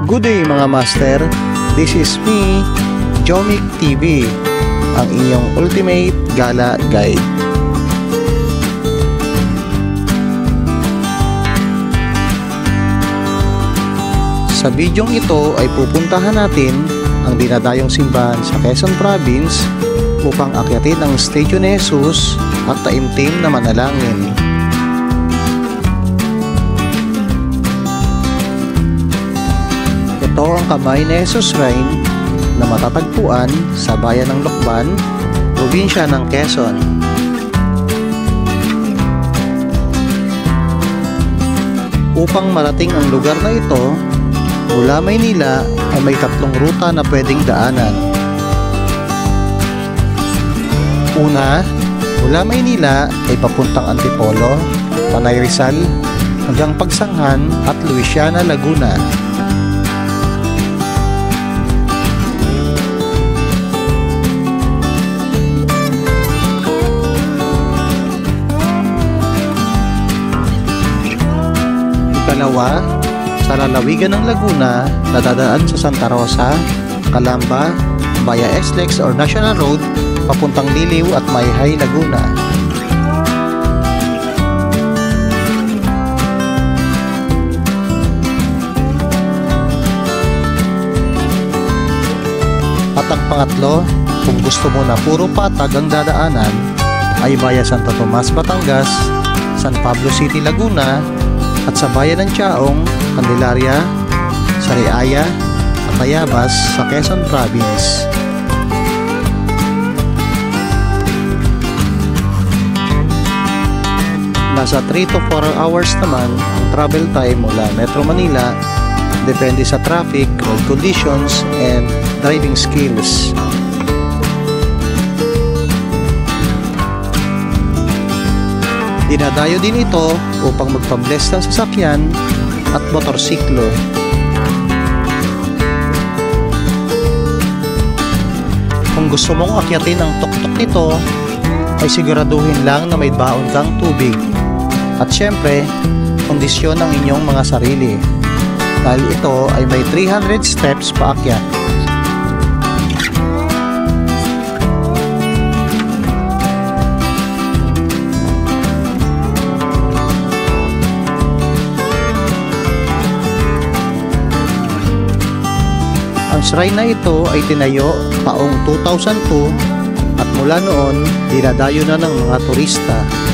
Good day mga master, this is me, Jomic TV, ang inyong ultimate gala guide. Sa bidyong ito ay pupuntahan natin ang dinadayong simbahan sa Quezon Province upang akyatin ang Statue ni Jesus at taimtim na manalangin. Ito ang Kamay ni Jesus Shrine na matatagpuan sa bayan ng Lokban, probinsya ng Quezon. Upang marating ang lugar na ito, mula Maynila ay may tatlong ruta na pwedeng daanan. Una, mula Maynila ay papuntang Antipolo, Tanay Rizal, hanggang Pagsanghan at Luisiana, Laguna. Ikalawa, sa lalawigan ng Laguna na dadaan sa Santa Rosa, Calamba, via SLEX or National Road papuntang Liliw at Mayhay, Laguna. At ang pangatlo, kung gusto mo na puro patag ang dadaanan, ay via Santo Tomas, Batangas, San Pablo City, Laguna, at sa bayan ng Chaong, Candelaria, Sariaya, at Tayabas sa Quezon Province. Nasa 3 to 4 hours naman ang travel time mula Metro Manila, depende sa traffic, road conditions, and driving skills. Dinadayo din ito upang magpabless ng sasakyan at motorsiklo. Kung gusto mong akyatin ang tuktok nito, ay siguraduhin lang na may baon kang tubig. At syempre, kondisyon ang inyong mga sarili. Dahil ito ay may 300 steps paakyat. Ang shrine na ito ay tinayo taong 2002 at mula noon dinadayo na ng mga turista.